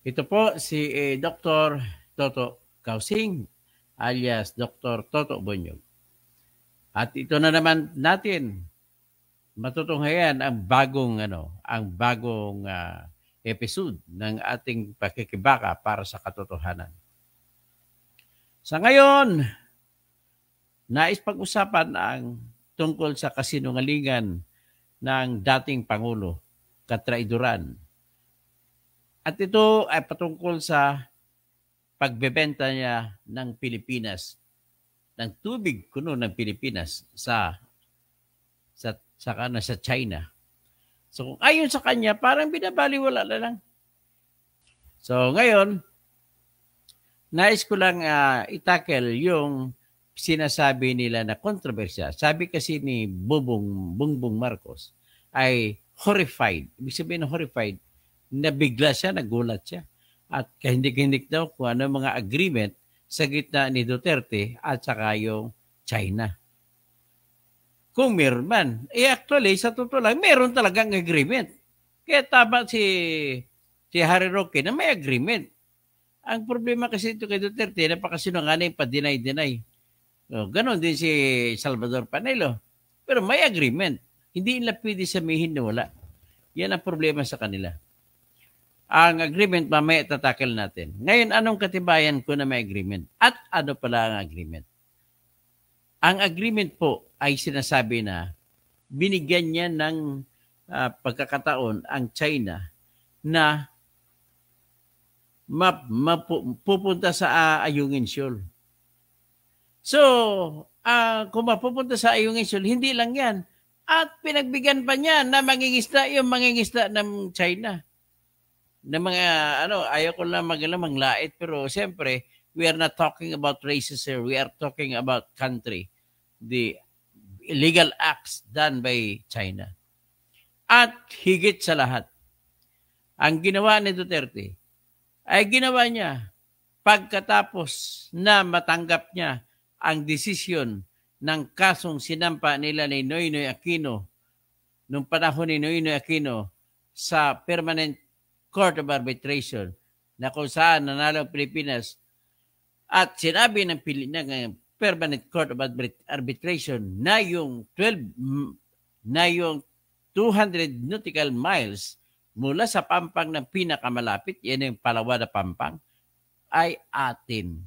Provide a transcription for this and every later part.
Ito po si Dr. Toto Kausing alias Dr. Toto Bonyog. At ito na naman natin matutunghayan ang bagong episode ng ating pakikibaka para sa katotohanan. Sa ngayon, nais pag-usapan ang tungkol sa kasinungalingan ng dating Pangulo, katraiduran. At ito ay patungkol sa pagbebenta niya ng Pilipinas, ng tubig kuno ng Pilipinas sa China. So kung ayon sa kanya, parang binabaliwala na lang. So ngayon, nais ko lang itackle yung sinasabi nila na kontrobersya. Sabi kasi ni Bongbong Marcos ay horrified. Ibig sabihin ng horrified, nabigla siya, nagulat siya. At kahindik-hindik daw kung ano mga agreement sa gitna ni Duterte at saka yung China. Kung meron man. Actually, sa totoo lang, meron talagang agreement. Kaya tama si Harry Roque na may agreement. Ang problema kasi ito kay Duterte, napakasinungaling pa-deny-deny. Ganon din si Salvador Panelo. Pero may agreement. Hindi nila pwede sabihin na wala. Yan ang problema sa kanila. Ang agreement, mamaya tatakil natin. Ngayon, anong katibayan ko na may agreement? At ano pala ang agreement? Ang agreement po ay sinasabi na binigyan niya ng pagkakataon ang China na pupunta sa Ayungin Shoal. So, kung mapupunta sa Ayungin Shoal, hindi lang yan. At pinagbigyan pa niya na mangingisda yung mangingisda ng China. Na mga, ayaw ko lang manglait, pero siyempre, we are not talking about races here. We are talking about country. The illegal acts done by China. At higit sa lahat, ang ginawa ni Duterte ay ginawa niya pagkatapos na matanggap niya ang desisyon ng kasong sinampa nila ni Noynoy Aquino nung panahon ni Noynoy Aquino sa Permanent Court of Arbitration na kung saan nanalo ang Pilipinas at sinabi ng Permanent Court of Arbitration na yung 200 nautical miles mula sa pampang ng pinakamalapit, yan yung Palawan na pampang, ay atin.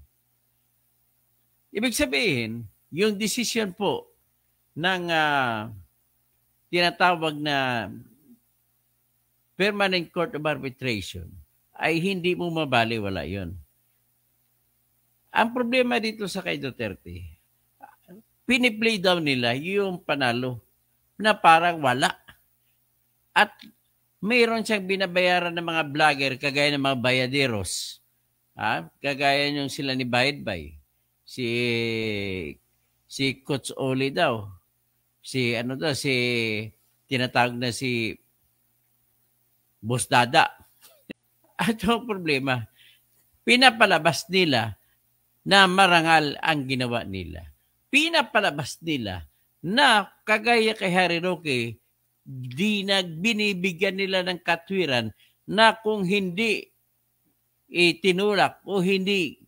Ibig sabihin, yung decision po ng tinatawag na Permanent Court of Arbitration ay hindi mo mabaliwala yon. Ang problema dito sa kay Duterte, piniplay down nila yung panalo na parang wala. At mayroon siyang binabayaran ng mga vlogger kagaya ng mga bayaderos. Kagaya yung sila ni Bayadbay. Si Coach Oli daw. Si tinatawag na si Boss Dada. At yung problema, pinapalabas nila na marangal ang ginawa nila. Pinapalabas nila na kagaya kay Harry Roque, binibigyan nila ng katwiran na kung hindi itinulak o hindi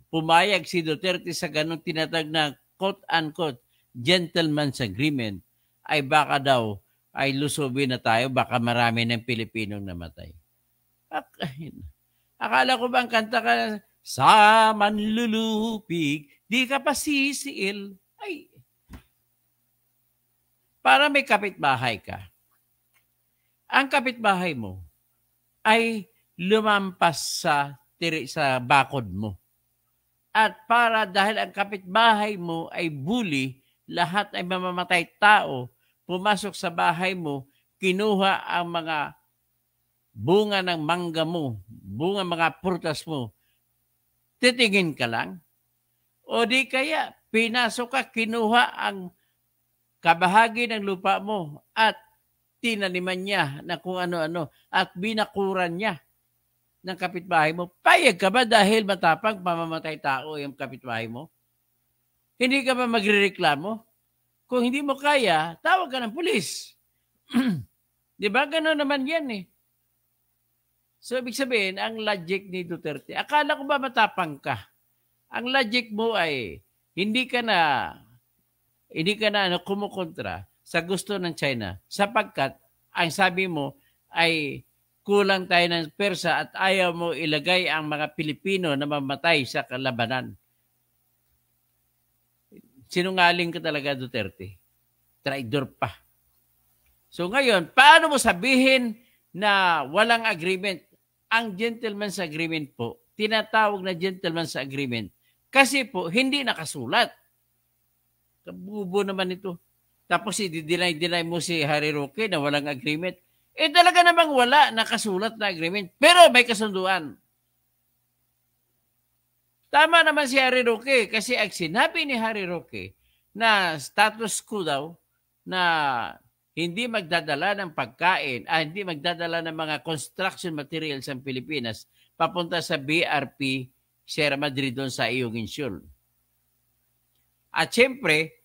pumayag si Duterte sa ganong tinatag na quote-unquote gentleman's agreement, ay baka daw ay lusubin na tayo, baka marami ng Pilipinong namatay. Akala ko ba ang kanta ka, sa manlulupig, di ka pa sisiil. Ay, para may kapitbahay ka. Ang kapitbahay mo ay lumampas sa bakod mo. At dahil ang kapitbahay mo ay bully, lahat ay mamamatay tao, pumasok sa bahay mo, kinuha ang mga bunga ng mangga mo, bunga mga prutas mo, titingin ka lang? O di kaya, pinasok ka, kinuha ang kabahagi ng lupa mo at tinaniman niya na kung ano-ano at binakuran niya ng kapitbahay mo. Payag ka ba dahil matapang pamamatay tao yung kapitbahay mo? Hindi ka ba magrereklamo? Kung hindi mo kaya, tawag ka ng pulis. Di ba? Gano'n naman yan eh. So, ibig sabihin, ang logic ni Duterte, akala ko ba matapang ka? Ang logic mo ay hindi ka na kumukontra sa gusto ng China sapagkat ang sabi mo ay kulang tayo ng persa at ayaw mo ilagay ang mga Pilipino na mamatay sa kalabanan. Sinungaling ka talaga, Duterte. Traidor pa. So ngayon, paano mo sabihin na walang agreement? Ang gentleman's agreement po, tinatawag na gentleman's agreement kasi po hindi nakasulat. Kabubo naman ito. Tapos i-deny mo si Harry Roque na walang agreement. Eh talaga namang wala nakasulat na agreement. Pero may kasunduan. Tama naman si Harry Roque kasi ang sinabi ni Harry Roque na status quo daw na hindi magdadala ng pagkain, hindi magdadala ng mga construction materials ang Pilipinas papunta sa BRP Sierra Madre doon sa Ayungin Shoal. At siyempre,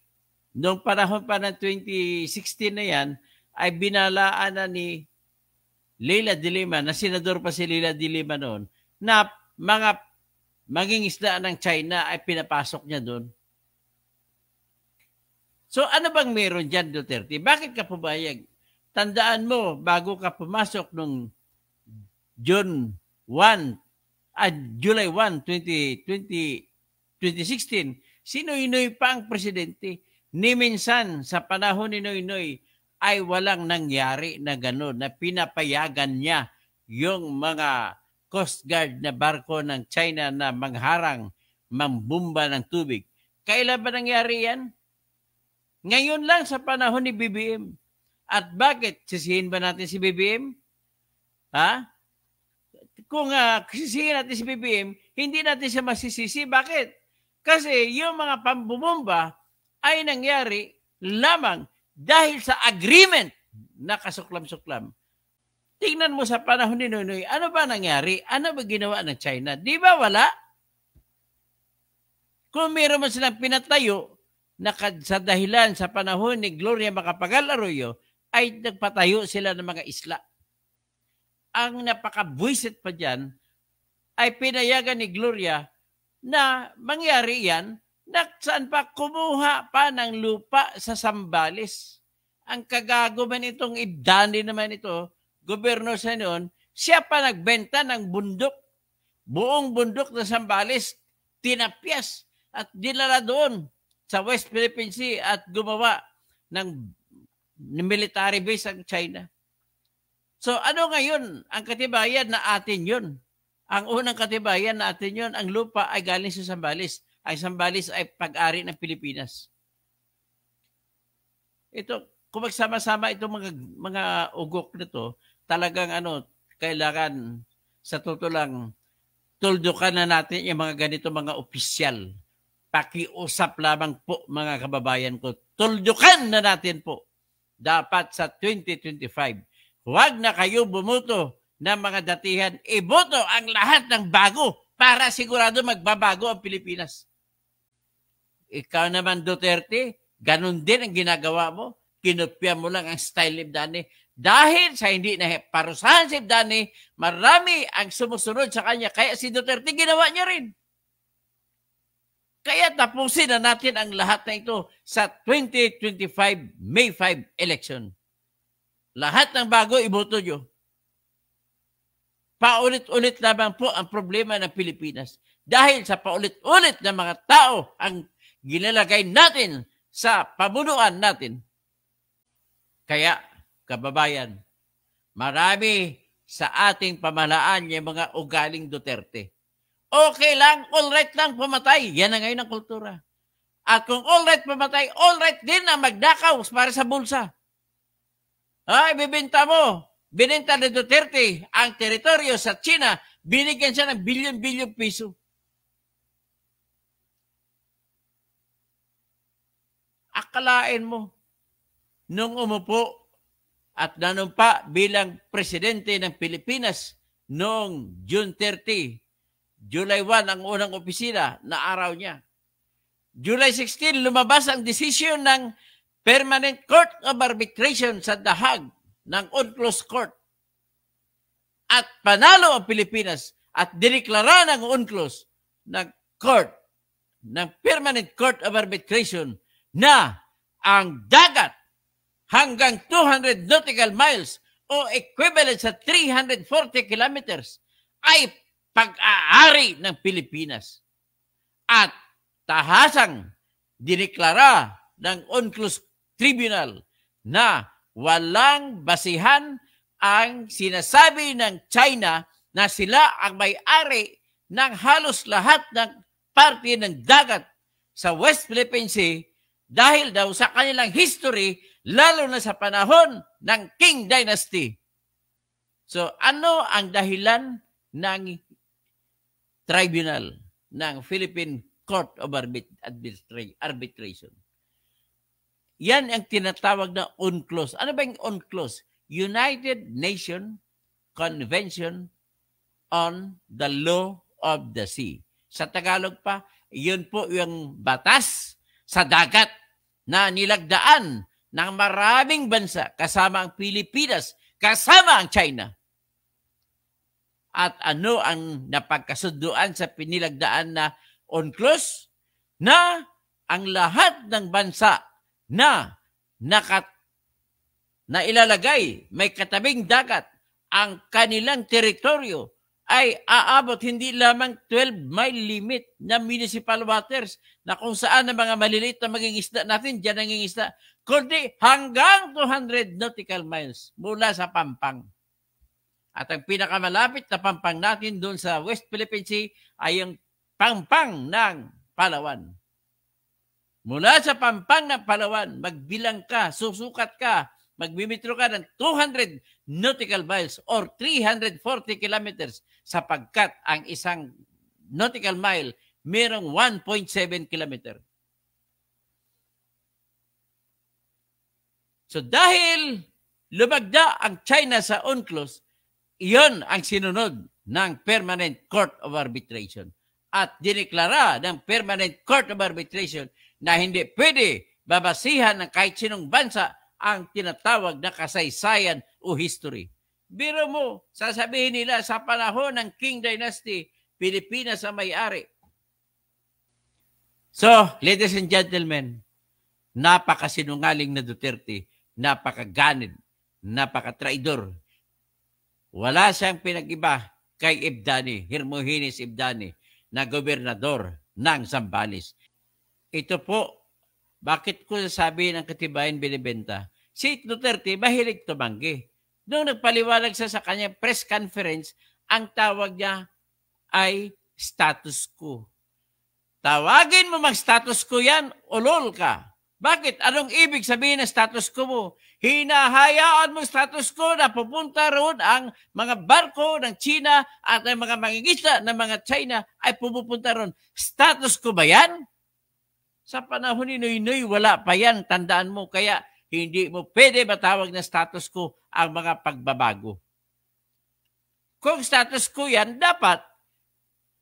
noong panahon pa ng 2016 na yan, ay binalaan na ni Leila de Lima, na senador pa si Leila de Lima noon, na mga mangingisda ng China ay pinapasok niya doon. So ano bang meron dyan, Duterte? Bakit ka pumayag? Tandaan mo, bago ka pumasok nung July 1, 2016, si Noynoy pa ang presidente. Ni minsan sa panahon ni Noynoy ay walang nangyari na gano'n na pinapayagan niya yung mga Coast Guard na barko ng China na mangharang, mambumba ng tubig. Kailan ba nangyari yan? Ngayon lang sa panahon ni BBM. At bakit? Sisihin ba natin si BBM? Ha? Kung sisihin natin si BBM, hindi natin siya masisisi. Bakit? Kasi yung mga pambumomba ay nangyari lamang dahil sa agreement na kasuklam-suklam. Tingnan mo sa panahon ni Noynoy, ano ba nangyari? Ano ba ginawa ng China? Di ba wala? Kung meron mo silang pinatayo, sa dahilan sa panahon ni Gloria Macapagal Arroyo, ay nagpatayo sila ng mga isla. Ang napakabuisit pa dyan, ay pinayagan ni Gloria na mangyari yan na saan pa kumuha pa ng lupa sa Zambales. Ang kagago man itong Ibdani naman ito, gobyerno sa noon, siya pa nagbenta ng bundok. Buong bundok na Zambales, tinapyas at dinala doon sa West Philippine Sea at gumawa ng military base ang China. So ano ngayon? Ang katibayan na atin yun. Ang unang katibayan na atin yun, ang lupa ay galing sa Zambales. Ang Zambales ay pag-ari ng Pilipinas. Ito, kung magsama-sama itong mga ugok na to, talagang kailangan sa totoo lang, tuldukan na natin yung mga ganito mga opisyal. Pakiusap lamang po mga kababayan ko. Tuldukan na natin po. Dapat sa 2025. Huwag na kayo bumuto ng mga datihan. Iboto ang lahat ng bago para sigurado magbabago ang Pilipinas. Ikaw naman, Duterte, ganun din ang ginagawa mo. Kinopya mo lang ang style ni Ibdani. Dahil sa hindi na parusahan si Ibdani, marami ang sumusunod sa kanya. Kaya si Duterte ginawa niya rin. Kaya tapusin na natin ang lahat na ito sa 2025 May 5 election. Lahat ng bago, iboto nyo. Paulit-ulit lamang po ang problema ng Pilipinas. Dahil sa paulit-ulit na mga tao ang ginalagay natin sa pamunuan natin. Kaya, kababayan, marami sa ating pamahalaan yung mga ugaling Duterte. Okay lang, all right lang pumatay. Yan na ngayon ang kultura. At kung all right pumatay, all right din na magdakaw para sa bulsa. Ibibenta mo. Binenta ni Duterte ang teritoryo sa China, binigyan siya ng bilyon-bilyon piso. Akalain mo, nung umupo at nanumpa bilang presidente ng Pilipinas noong June 30, July 1 ang unang opisina na araw niya. July 16, lumabas ang desisyon ng Permanent Court of Arbitration sa The Hague ng UNCLOS Court. at panalo ang Pilipinas at diniklara ng UNCLOS ng court, ng Permanent Court of Arbitration na ang dagat hanggang 200 nautical miles o equivalent sa 340 kilometers ay pag-aari ng Pilipinas. At tahasang diniklara ng UNCLOS Tribunal na walang basihan ang sinasabi ng China na sila ang may-ari ng halos lahat ng parte ng dagat sa West Philippine Sea dahil daw sa kanilang history, lalo na sa panahon ng Qing Dynasty. So ano ang dahilan ng tribunal ng Philippine Court of Arbitration? Yan ang tinatawag na UNCLOS. Ano ba yung UNCLOS? United Nations Convention on the Law of the Sea. Sa Tagalog pa, yun po yung batas sa dagat na nilagdaan ng maraming bansa kasama ang Pilipinas, kasama ang China. At ano ang napagkasunduan sa pinilagdaan na UNCLOS? Na ang lahat ng bansa na ilalagay may katabing dagat ang kanilang teritoryo ay aabot hindi lamang 12-mile limit na municipal waters na kung saan ang mga maliliit na mangingisda natin dyan nangingisda, kundi hanggang 200 nautical miles mula sa Pampang. At ang pinakamalapit na pampang natin doon sa West Philippine Sea ay yung Pampang ng Palawan. Mula sa Pampang ng Palawan, magbilang ka, susukat ka, magbimitro ka ng 200 nautical miles or 340 kilometers sapagkat ang isang nautical mile mayroong 1.7 kilometer. So dahil lumagda ang China sa UNCLOS, iyon ang sinunod ng Permanent Court of Arbitration. At diniklara ng Permanent Court of Arbitration na hindi pwede babasihan ng kahit sinong bansa ang tinatawag na kasaysayan o history. Biro mo, sasabihin nila sa panahon ng Qing Dynasty, Pilipinas ang may-ari. So, ladies and gentlemen, napakasinungaling na Duterte, napakaganid, napakatraidor. Wala siyang pinag-iba kay Ibdani, Hermogenes Ibdani, na gobernador ng Zambales. Ito po, bakit ko sasabihin ng katibayan binibenta? Si Duterte mahilig tumanggi. Noong nagpaliwanag siya sa kanyang press conference, ang tawag niya ay status quo. Tawagin mo mag-status quo yan, ulol ka. Bakit? Anong ibig sabihin ng status quo mo? Hinahayaan mo status quo na pupunta roon ang mga barko ng China at ang mga mangingisda ng mga China ay pupunta roon. Status quo ba yan? Sa panahon ni Noynoy, wala pa yan. Tandaan mo. Kaya hindi mo pwede matawag na status quo ang mga pagbabago. Kung status quo yan, dapat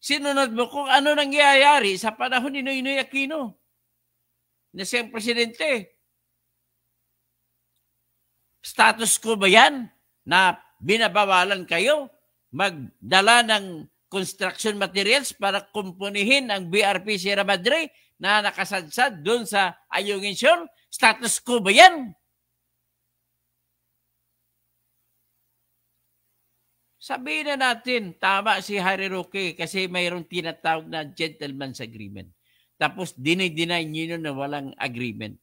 sinunod mo kung ano nangyayari sa panahon ni Noynoy Aquino na siyang presidente. Status quo ba yan na binabawalan kayo magdala ng construction materials para kumpunihin ang BRP Sierra Madre na nakasadsad doon sa Ayungin Shoal? Status quo ba yan? Sabihin na natin, tama si Harry Roque kasi mayroong tinatawag na gentleman's agreement. Tapos dinay-deny nyo na walang agreement.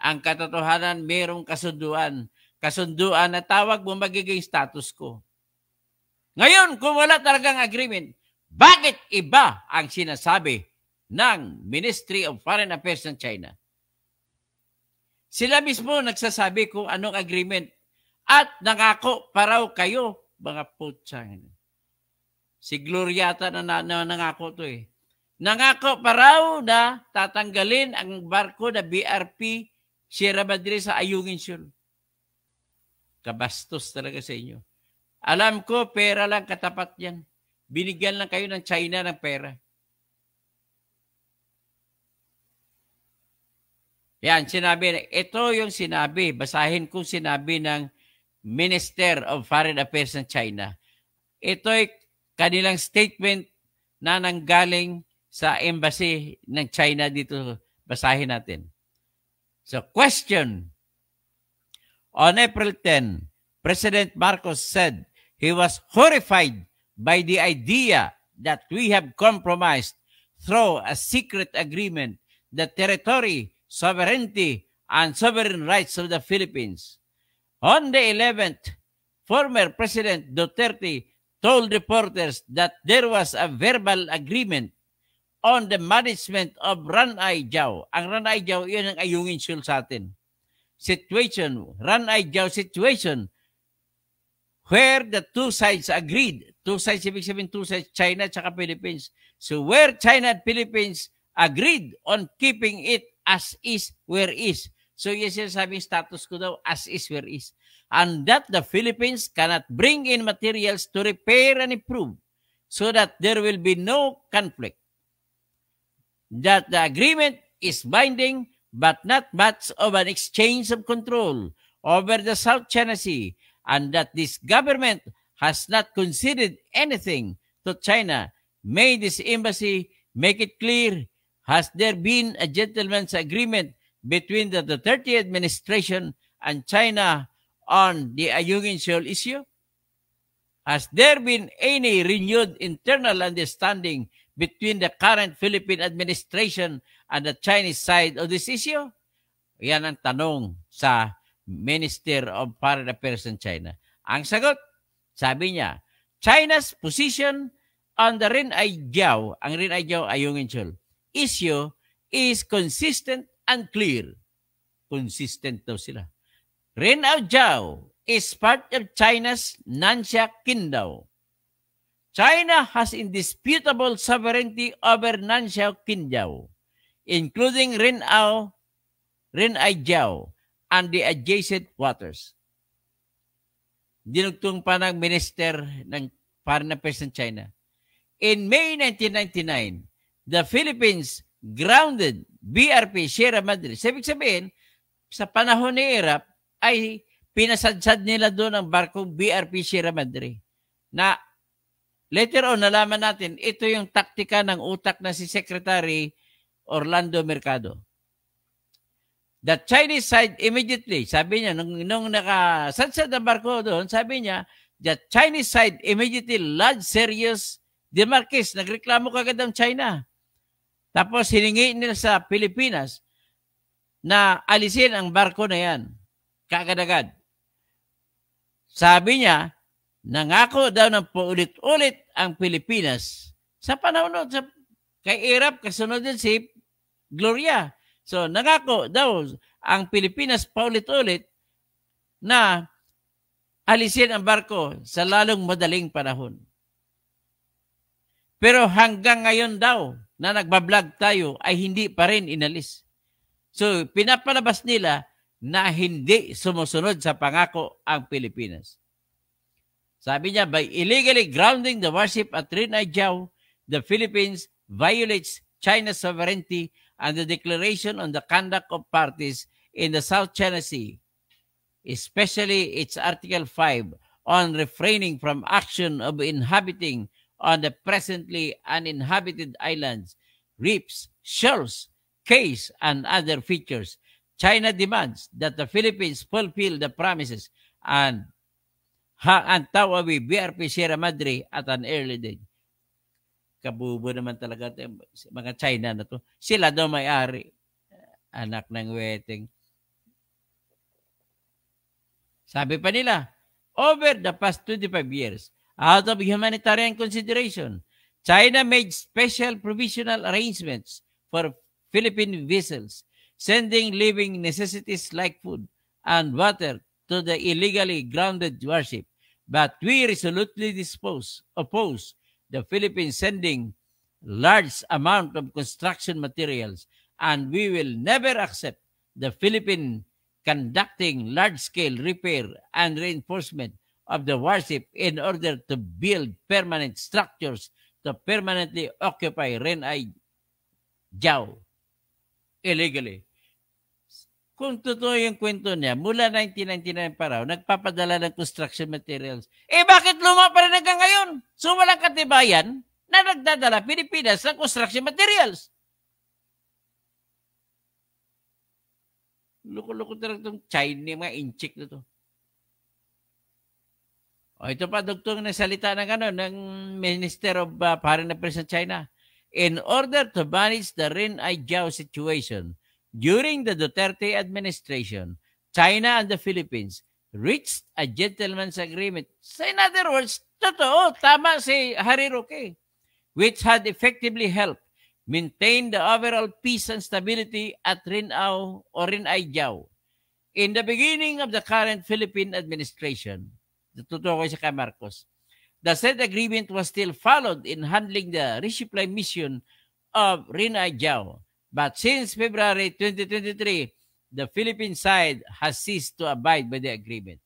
Ang katotohanan, mayroong kasunduan. Kasunduan na tawag mo magiging status quo. Ngayon, kung wala talagang agreement, bakit iba ang sinasabi ng Ministry of Foreign Affairs ng China? Sila mismo nagsasabi kung anong agreement at nangako pa raw kayo, mga putsang. Si Gloriata na nangako to eh. Nangako pa raw na tatanggalin ang barko na BRP Sierra Madre sa Ayungin Shoal. Kabastos talaga sa inyo. Alam ko, pera lang katapat yan. Binigyan lang kayo ng China ng pera. Yan, sinabi, ito yung sinabi, basahin kong sinabi ng Minister of Foreign Affairs ng China. Ito'y kanilang statement na nanggaling sa embassy ng China dito. Basahin natin. So, question. On April 10, President Marcos said he was horrified by the idea that we have compromised through a secret agreement the territory, sovereignty, and sovereign rights of the Philippines. On the 11th, former President Duterte told reporters that there was a verbal agreement on the management of Ranay Jao. Ang Ranay Jao, yun ang Ayungin Shoal sa atin. Situation, Ranay Jao situation, where the two sides agreed. Two sides, ibig sabihin two sides, China at Philippines. So where China and Philippines agreed on keeping it as is, where is. So yes, sabing status ko daw, as is, where is. And that the Philippines cannot bring in materials to repair and improve so that there will be no conflict. That the agreement is binding but not much of an exchange of control over the South China Sea, and that this government has not conceded anything to China. May this embassy make it clear, has there been a gentleman's agreement between the Duterte administration and China on the Ayungin Shoal issue? Has there been any renewed internal understanding between the current Philippine administration and the Chinese side of this issue? Yan ang tanong sa Minister of Foreign Affairs in China. Ang sagot, sabi niya, China's position on the Ranay Jao, ang Ranay Jao Ayungin Shoal issue is consistent and clear. Consistent daw sila. Ranay Jao is part of China's Nansha Qingdao. China has indisputable sovereignty over Nansha Qingdao, including Ranay Jao and the adjacent waters. Dinugtong pa ng Minister ng Foreign Affairs ng China. In May 1999, the Philippines grounded BRP Sierra Madre. Sabi sabihin, sa panahon ni Irap, ay pinasadsad nila doon ang barkong BRP Sierra Madre. Na later on, nalaman natin, ito yung taktika ng utak na si Secretary Orlando Mercado. The Chinese side immediately, sabi niya, nung nakasadsad ang barko doon, sabi niya, the Chinese side immediately lodged serious demarques. Nagreklamo kagad ang China. Tapos hiningi nila sa Pilipinas na alisin ang barko na yan. Kaagad-agad. Sabi niya, nangako daw ng paulit-ulit ang Pilipinas sa panahon nun, kay Irap, kasunod din si Gloria. So, nangako daw ang Pilipinas paulit-ulit na alisin ang barko sa lalong madaling panahon. Pero hanggang ngayon daw na nagbablog tayo ay hindi pa rin inalis. So, pinapalabas nila na hindi sumusunod sa pangako ang Pilipinas. Sabi niya, by illegally grounding the warship at Ranay Jao, the Philippines violates China's sovereignty and the declaration on the conduct of parties in the South China Sea, especially its Article 5 on refraining from action of inhabiting on the presently uninhabited islands, reefs, shoals, cays, and other features. China demands that the Philippines fulfill the promises and tawawi BRP Sierra Madre at an early date. Kabubo naman talaga mga China na to. Sila daw may-ari. Anak ng weteng. Sabi pa nila, over the past 25 years, out of humanitarian consideration, China made special provisional arrangements for Philippine vessels, sending living necessities like food and water to the illegally grounded warship. But we resolutely oppose the Philippines sending large amount of construction materials, and we will never accept the Philippines conducting large-scale repair and reinforcement of the warship in order to build permanent structures to permanently occupy Ranay Jao illegally. kung totoo yung kwento niya, mula 1999 pa raw, nagpapadala ng construction materials. Eh bakit luma pa rin hanggang ngayon? So walang katibayan na nagdadala Pilipinas ng construction materials. Loko-loko talaga itong China, mga inchik na to. O ito pa, Dr. na salita ng Minister of Foreign Affairs ng China. In order to manage the Rin Ai-Jiao situation, during the Duterte administration, China and the Philippines reached a gentleman's agreement. So in other words, totoo, tama si Harry Roque, which had effectively helped maintain the overall peace and stability at Rin Ai-Jiao. In the beginning of the current Philippine administration, totoo ko si kay Marcos, the said agreement was still followed in handling the resupply mission of Rin Ai-Jiao. But since February 2023, the Philippine side has ceased to abide by the agreement,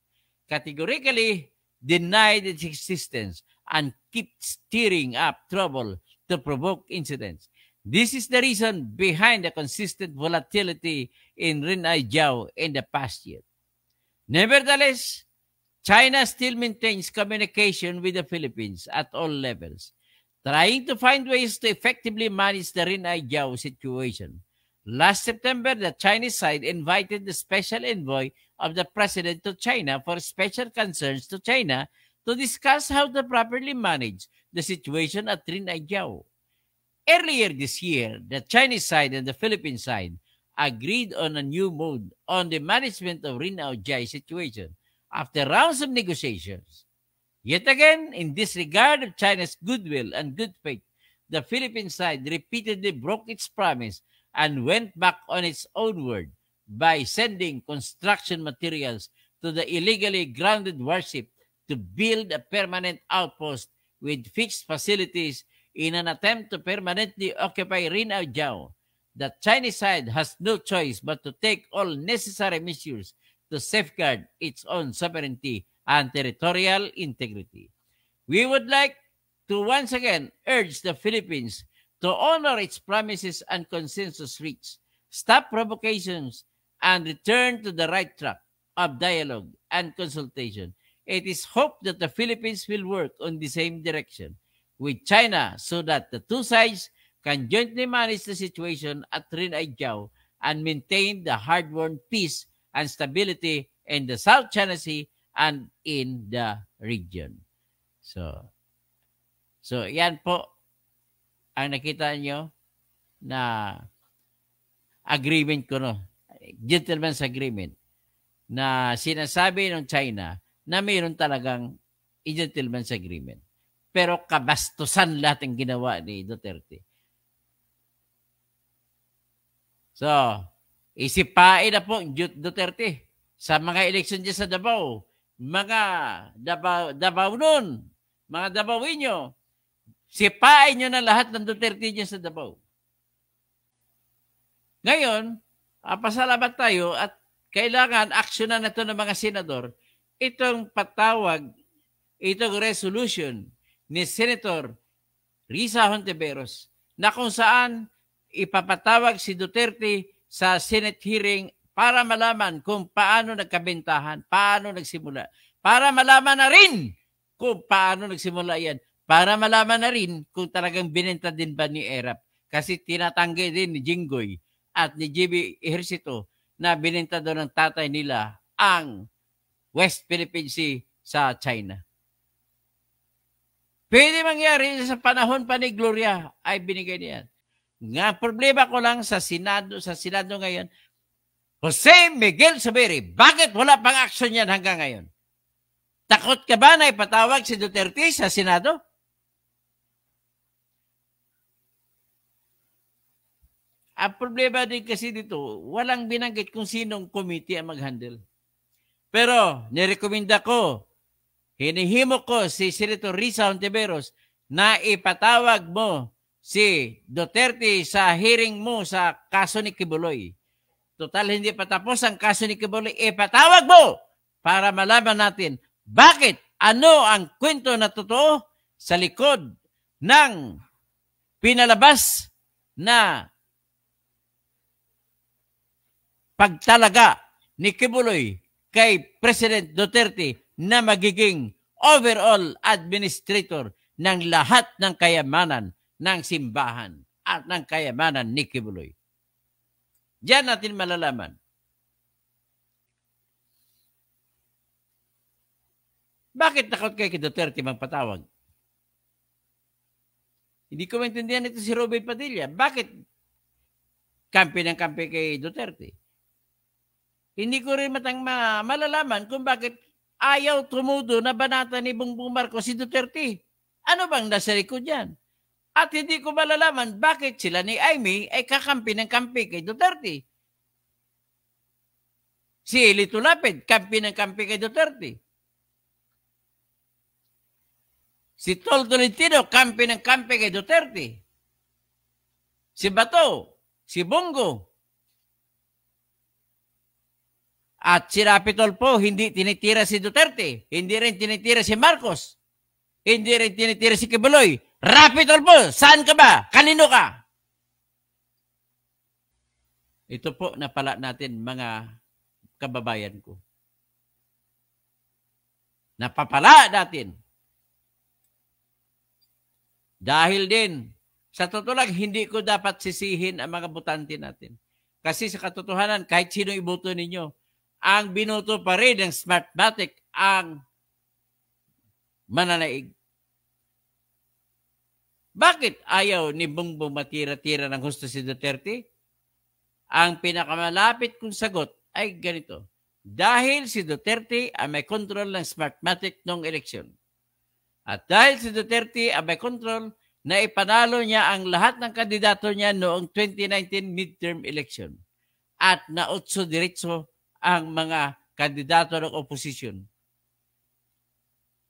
categorically denied its existence, and keep stirring up trouble to provoke incidents. This is the reason behind the consistent volatility in Rin Ai-Jiao in the past year. Nevertheless, China still maintains communication with the Philippines at all levels, trying to find ways to effectively manage the Rin Ai-Jiao situation. Last September, the Chinese side invited the special envoy of the president to China for special concerns to China to discuss how to properly manage the situation at Rin Ai-Jiao. Earlier this year, the Chinese side and the Philippine side agreed on a new mode on the management of Rin Ai-Jiao situation after rounds of negotiations. Yet again, in disregard of China's goodwill and good faith, the Philippine side repeatedly broke its promise and went back on its own word by sending construction materials to the illegally grounded warship to build a permanent outpost with fixed facilities in an attempt to permanently occupy Rin Ai-Jiao. The Chinese side has no choice but to take all necessary measures to safeguard its own sovereignty and territorial integrity. We would like to once again urge the Philippines to honor its promises and consensus reached, stop provocations, and return to the right track of dialogue and consultation. It is hoped that the Philippines will work on the same direction with China so that the two sides can jointly manage the situation at Rin Ai-Jiao and maintain the hard-won peace and stability in the South China Sea and in the region. So yan po ang nakita nyo na agreement ko, no? Gentleman's agreement na sinasabi ng China na mayroon talagang gentleman's agreement. Pero kabastusan lahat ang ginawa ni Duterte. So, isipain na po Duterte sa mga eleksyon dyan sa Davao. Mga Davao nun, mga Davawinyo, sipain nyo na lahat ng Duterte dyan sa Davao. Ngayon, pasalamat tayo at kailangan aksyonan na ito ng mga senador itong patawag, itong resolution ni Senator Risa Hontiveros na kung saan ipapatawag si Duterte sa Senate hearing para malaman kung paano nagkabentahan, paano nagsimula, para malaman na rin kung paano nagsimula yan, para malaman na rin kung talagang binenta din ba ni Erap. Kasi tinatanggi din ni Jinggoy at ni JB Ejercito na binenta doon ng tatay nila ang West Philippine Sea sa China. Pwede mangyari sa panahon pa ni Gloria ay binigay niyan. Nga problema ko lang sa Senado ngayon, Jose Miguel Zubiri, bakit wala pang aksyon yan hanggang ngayon? Takot ka ba na ipatawag si Duterte sa Senado? Ang problema din kasi dito, walang binanggit kung sinong committee ang mag-handle. Pero nirekomenda ko, hinihimo ko si Senator Risa Hontiveros na ipatawag mo si Duterte sa hearing mo sa kaso ni Kibuloy. Total, hindi pa tapos ang kaso ni Kibuloy. Ipatawag mo para malaman natin bakit, ano ang kwento na totoo sa likod ng pinalabas na pagtalaga ni Kibuloy kay President Duterte na magiging overall administrator ng lahat ng kayamanan ng simbahan at ng kayamanan ni Kibuloy. Diyan natin malalaman. Bakit takot kay Duterte magpatawag? Hindi ko maintindihan ito si Robin Padilla. Bakit kampi ng kampi kay Duterte? Hindi ko rin malalaman kung bakit ayaw tumudo na banata ni Bongbong Marcos si Duterte. Ano bang nasa likod yan? At hindi ko malalaman bakit sila ni Amy ay kakampi ng kampi kay Duterte. Si Lito Lapid, kampi ng kampi kay Duterte. Si Tol Tolentino, kampi ng kampi kay Duterte. Si Bato, si Bongo. At si Rapi Tulfo, hindi tinitira si Duterte. Hindi rin tinitira si Marcos. Hindi rin tinitira si Kibuloy. Rapi Tulfo, saan ka ba? Kanino ka? Ito po napala natin mga kababayan ko. Napapala natin. Dahil din, sa totoo lang, hindi ko dapat sisihin ang mga botante natin. Kasi sa katotohanan, kahit sino iboto ninyo, ang binoto pa rin ng Smartmatic ang mananaig. Bakit ayaw ni Bongbong matira-tira ng husto si Duterte? Ang pinakamalapit kong sagot ay ganito. Dahil si Duterte ang may control ng Smartmatic noong eleksyon. At dahil si Duterte ang may control na ipanalo niya ang lahat ng kandidato niya noong 2019 midterm election. At nautso diretso ang mga kandidato ng oposisyon.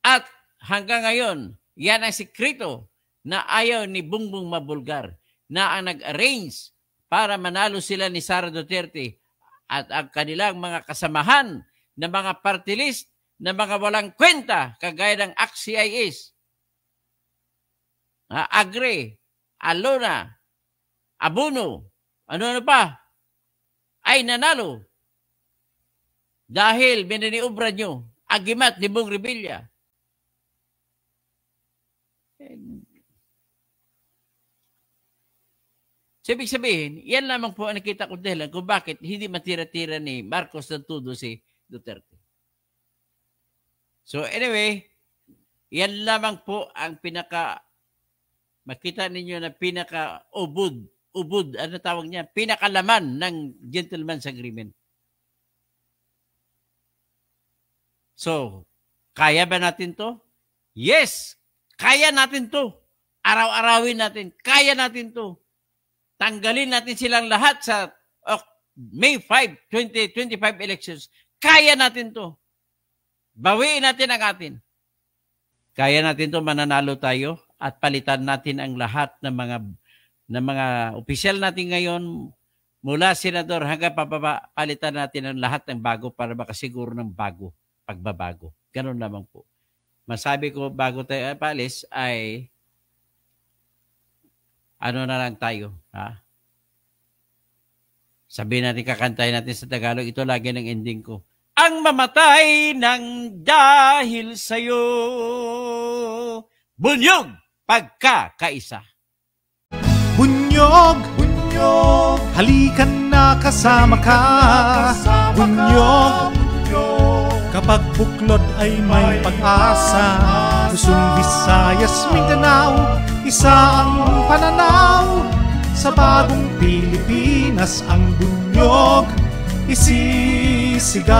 At hanggang ngayon, yan ang sikreto na ayaw ni Bongbong mabulgar na ang nag-arrange para manalo sila ni Sara Duterte at ang kanilang mga kasamahan na mga party list na mga walang kwenta kagaya ng ACT-CIS, Agre, Alona, Abono, ano pa, ay nanalo. Dahil bininiubra nyo, agimat ni Bong Revilla. Ibig sabihin, yan lamang po ang nakita ko dahilan kung bakit hindi matira-tira ni Marcos ng todo si Duterte. So anyway, yan lamang po ang makita ninyo na ubod, ano tawag niya, pinakalaman ng gentleman's agreement. So, kaya ba natin to? Yes, kaya natin to. Araw-arawin natin, kaya natin to. Tanggalin natin silang lahat sa May 5, 2025 elections. Kaya natin to. Bawiin natin ang atin. Kaya natin to, mananalo tayo at palitan natin ang lahat ng mga opisyal natin ngayon mula senador hanggang pababa, palitan natin ang lahat ng bago para makasiguro ng pagbabago. Ganun lamang po. Masabi ko bago tayo palis ay ano na lang tayo, ha? Sabihin natin, kakantahin natin sa Tagalog, ito lagi ng ending ko. Ang mamatay ng dahil sa'yo, bunyog pagkakaisa. Bunyog, bunyog, halikan na kasama ka. Bunyog, kapag buklod ay may pag-asa. Luzon, Visayas, Mindanao, isa ang pananaw. Sa bagong Pilipinas ang bunyog isisigaw.